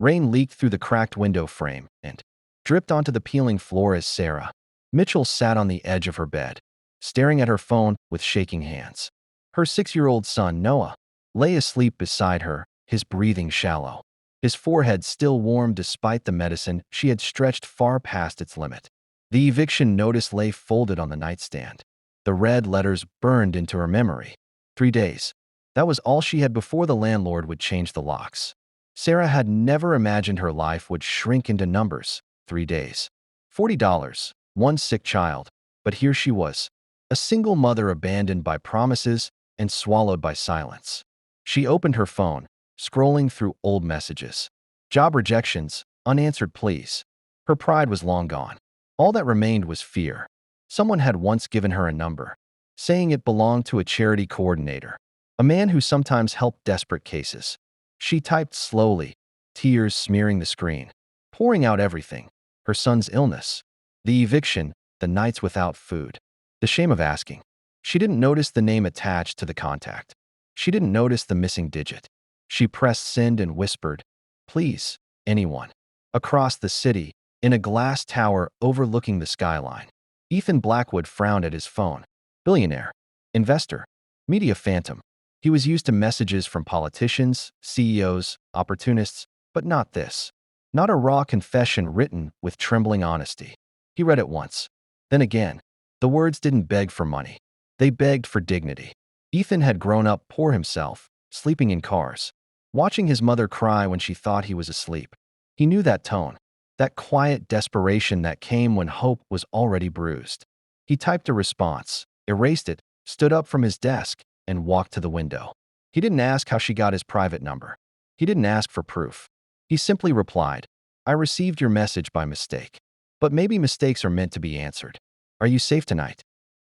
Rain leaked through the cracked window frame and dripped onto the peeling floor as Sarah Mitchell sat on the edge of her bed, staring at her phone with shaking hands. Her 6-year-old son, Noah, lay asleep beside her, his breathing shallow, his forehead still warm despite the medicine she had stretched far past its limit. The eviction notice lay folded on the nightstand. The red letters burned into her memory. 3 days. That was all she had before the landlord would change the locks. Sarah had never imagined her life would shrink into numbers. 3 days. $40. One sick child. But here she was, a single mother abandoned by promises and swallowed by silence. She opened her phone, scrolling through old messages. Job rejections, unanswered pleas. Her pride was long gone. All that remained was fear. Someone had once given her a number, saying it belonged to a charity coordinator, a man who sometimes helped desperate cases. She typed slowly, tears smearing the screen, pouring out everything: her son's illness, the eviction, the nights without food, the shame of asking. She didn't notice the name attached to the contact. She didn't notice the missing digit. She pressed send and whispered, "Please, anyone." Across the city, in a glass tower overlooking the skyline, Ethan Blackwood frowned at his phone. Billionaire, investor, media phantom. He was used to messages from politicians, CEOs, opportunists, but not this. Not a raw confession written with trembling honesty. He read it once. Then again. The words didn't beg for money. They begged for dignity. Ethan had grown up poor himself, sleeping in cars, watching his mother cry when she thought he was asleep. He knew that tone, that quiet desperation that came when hope was already bruised. He typed a response, erased it, stood up from his desk, and walked to the window. He didn't ask how she got his private number. He didn't ask for proof. He simply replied, "I received your message by mistake. But maybe mistakes are meant to be answered. Are you safe tonight?"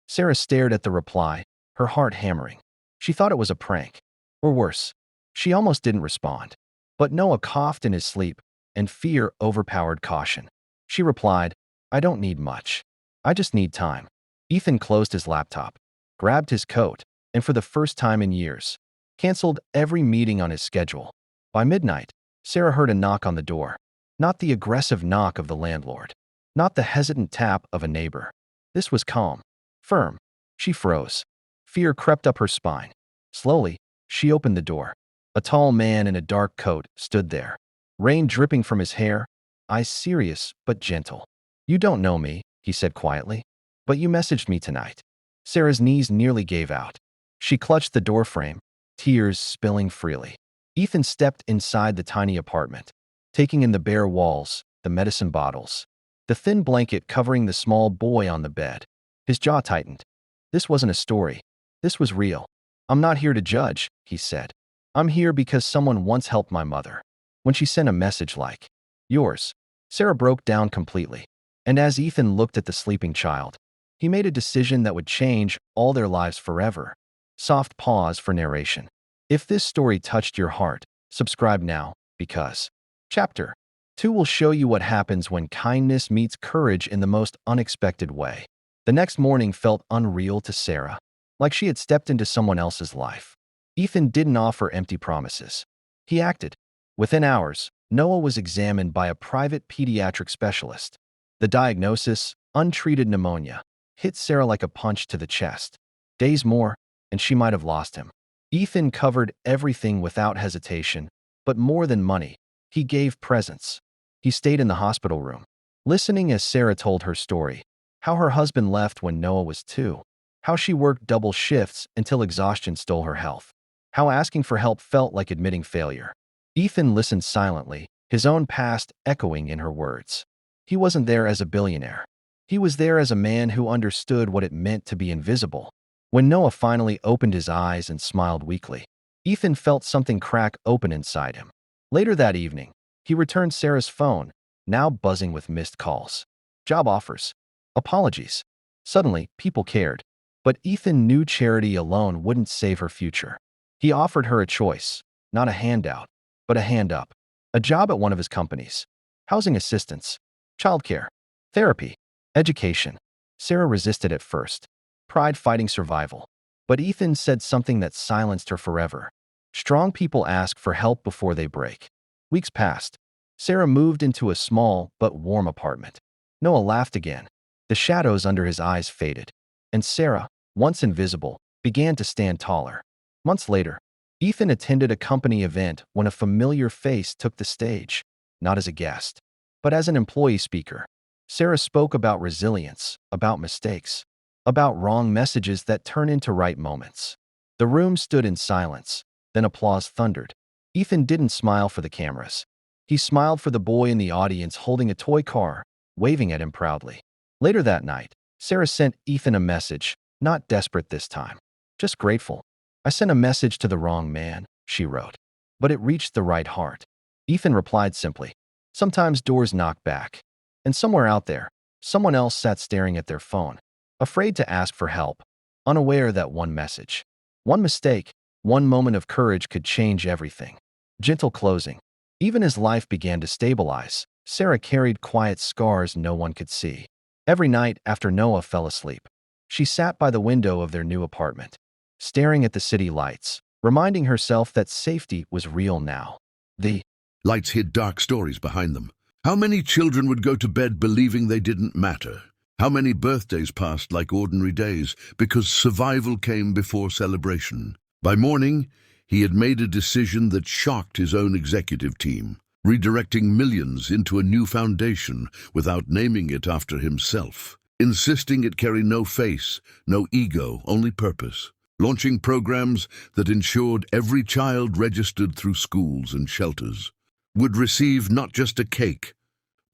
Sarah stared at the reply, her heart hammering. She thought it was a prank. Or worse, she almost didn't respond. But Noah coughed in his sleep, and fear overpowered caution. She replied, "I don't need much. I just need time." Ethan closed his laptop, grabbed his coat, and for the first time in years, canceled every meeting on his schedule. By midnight, Sarah heard a knock on the door. Not the aggressive knock of the landlord. Not the hesitant tap of a neighbor. This was calm, firm. She froze. Fear crept up her spine. Slowly, she opened the door. A tall man in a dark coat stood there, rain dripping from his hair, eyes serious but gentle. "You don't know me," he said quietly, "but you messaged me tonight." Sarah's knees nearly gave out. She clutched the doorframe, tears spilling freely. Ethan stepped inside the tiny apartment, taking in the bare walls, the medicine bottles, the thin blanket covering the small boy on the bed. His jaw tightened. This wasn't a story. This was real. "I'm not here to judge," he said. "I'm here because someone once helped my mother. When she sent a message like yours." Sarah broke down completely. And as Ethan looked at the sleeping child, he made a decision that would change all their lives forever. Soft pause for narration. If this story touched your heart, subscribe now, because Chapter 2 will show you what happens when kindness meets courage in the most unexpected way. The next morning felt unreal to Sarah, like she had stepped into someone else's life. Ethan didn't offer empty promises. He acted. Within hours, Noah was examined by a private pediatric specialist. The diagnosis, untreated pneumonia, hit Sarah like a punch to the chest. Days more, and she might have lost him. Ethan covered everything without hesitation, but more than money, he gave presence. He stayed in the hospital room, listening as Sarah told her story, how her husband left when Noah was 2, how she worked double shifts until exhaustion stole her health, how asking for help felt like admitting failure. Ethan listened silently, his own past echoing in her words. He wasn't there as a billionaire. He was there as a man who understood what it meant to be invisible. When Noah finally opened his eyes and smiled weakly, Ethan felt something crack open inside him. Later that evening, he returned Sarah's phone, now buzzing with missed calls. Job offers. Apologies. Suddenly, people cared. But Ethan knew charity alone wouldn't save her future. He offered her a choice, not a handout, but a hand up. A job at one of his companies. Housing assistance. Childcare. Therapy. Education. Sarah resisted at first, pride fighting survival. But Ethan said something that silenced her forever. Strong people ask for help before they break. Weeks passed. Sarah moved into a small but warm apartment. Noah laughed again. The shadows under his eyes faded, and Sarah, once invisible, began to stand taller. Months later, Ethan attended a company event when a familiar face took the stage, not as a guest, but as an employee speaker. Sarah spoke about resilience, about mistakes, about wrong messages that turn into right moments. The room stood in silence, then applause thundered. Ethan didn't smile for the cameras. He smiled for the boy in the audience holding a toy car, waving at him proudly. Later that night, Sarah sent Ethan a message, not desperate this time, just grateful. "I sent a message to the wrong man," she wrote, "but it reached the right heart." Ethan replied simply, "Sometimes doors knock back." And somewhere out there, someone else sat staring at their phone, afraid to ask for help, unaware that one message, one mistake, one moment of courage could change everything. Gentle closing. Even as life began to stabilize, Sarah carried quiet scars no one could see. Every night after Noah fell asleep, she sat by the window of their new apartment, staring at the city lights, reminding herself that safety was real now. The Lights hid dark stories behind them. How many children would go to bed believing they didn't matter? How many birthdays passed like ordinary days because survival came before celebration? By morning, he had made a decision that shocked his own executive team, redirecting millions into a new foundation without naming it after himself, insisting it carry no face, no ego, only purpose, launching programs that ensured every child registered through schools and shelters would receive not just a cake,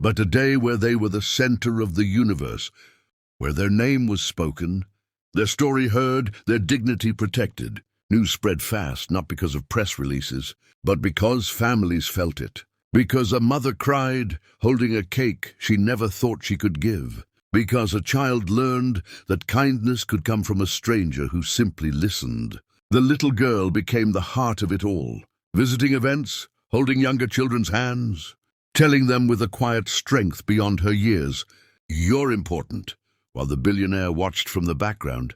but a day where they were the center of the universe, where their name was spoken, their story heard, their dignity protected. News spread fast, not because of press releases, but because families felt it. Because a mother cried, holding a cake she never thought she could give. Because a child learned that kindness could come from a stranger who simply listened. The little girl became the heart of it all, visiting events, holding younger children's hands, telling them with a quiet strength beyond her years, "You're important," while the billionaire watched from the background,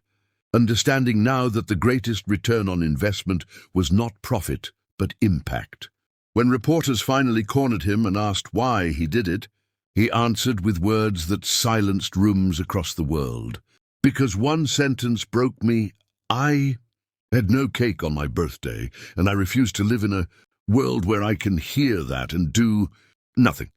understanding now that the greatest return on investment was not profit, but impact. When reporters finally cornered him and asked why he did it, he answered with words that silenced rooms across the world. "Because one sentence broke me. I had no cake on my birthday, and I refuse to live in a world where I can hear that and do nothing."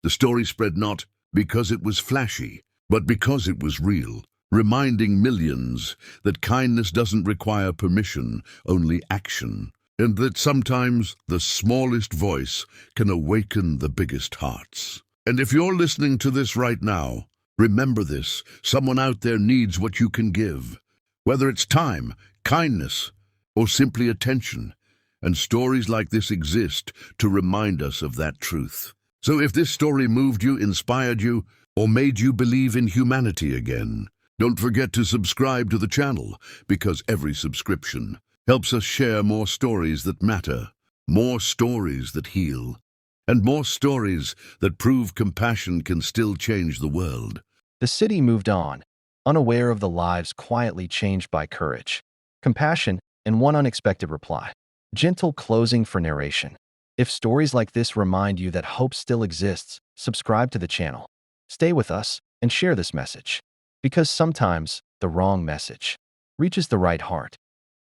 The story spread not because it was flashy, but because it was real, reminding millions that kindness doesn't require permission, only action, and that sometimes the smallest voice can awaken the biggest hearts. And if you're listening to this right now, remember this: someone out there needs what you can give, whether it's time, kindness, or simply attention. And stories like this exist to remind us of that truth. So if this story moved you, inspired you, or made you believe in humanity again, don't forget to subscribe to the channel, because every subscription helps us share more stories that matter, more stories that heal, and more stories that prove compassion can still change the world. The city moved on, unaware of the lives quietly changed by courage, compassion, and one unexpected reply. Gentle closing for narration. If stories like this remind you that hope still exists, subscribe to the channel. Stay with us and share this message, because sometimes the wrong message reaches the right heart.